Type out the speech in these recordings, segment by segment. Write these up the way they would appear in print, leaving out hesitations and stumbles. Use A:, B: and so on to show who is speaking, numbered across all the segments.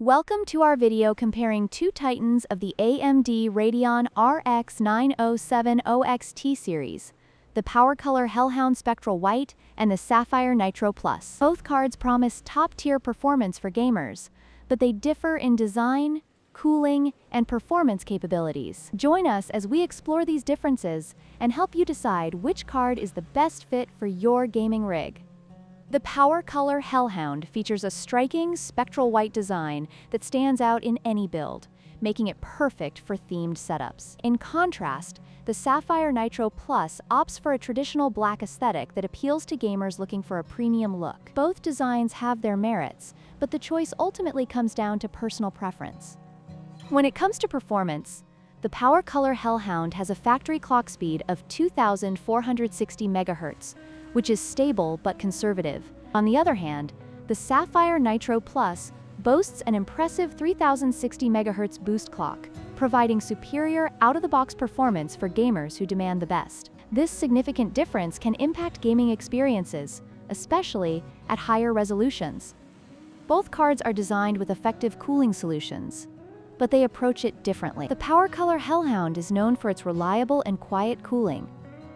A: Welcome to our video comparing two titans of the AMD Radeon RX 9070 XT series, the PowerColor Hellhound Spectral White and the Sapphire Nitro Plus. Both cards promise top-tier performance for gamers, but they differ in design, cooling, and performance capabilities. Join us as we explore these differences and help you decide which card is the best fit for your gaming rig. The PowerColor Hellhound features a striking spectral white design that stands out in any build, making it perfect for themed setups. In contrast, the Sapphire Nitro Plus opts for a traditional black aesthetic that appeals to gamers looking for a premium look. Both designs have their merits, but the choice ultimately comes down to personal preference. When it comes to performance, the PowerColor Hellhound has a factory clock speed of 2,460 MHz, which is stable but conservative. On the other hand, the Sapphire Nitro Plus boasts an impressive 3,060 MHz boost clock, providing superior out-of-the-box performance for gamers who demand the best. This significant difference can impact gaming experiences, especially at higher resolutions. Both cards are designed with effective cooling solutions, but they approach it differently. The PowerColor Hellhound is known for its reliable and quiet cooling,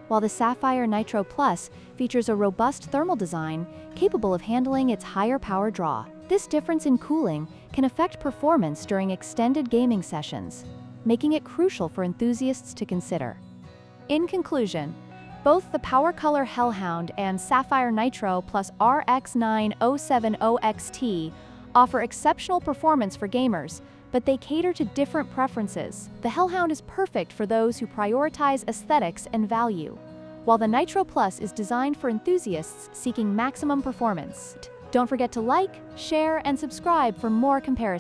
A: while the Sapphire Nitro Plus features a robust thermal design capable of handling its higher power draw. This difference in cooling can affect performance during extended gaming sessions, making it crucial for enthusiasts to consider. In conclusion, both the PowerColor Hellhound and Sapphire Nitro Plus RX 9070 XT offer exceptional performance for gamers, but they cater to different preferences. The Hellhound is perfect for those who prioritize aesthetics and value, while the Nitro Plus is designed for enthusiasts seeking maximum performance. Don't forget to like, share, and subscribe for more comparisons.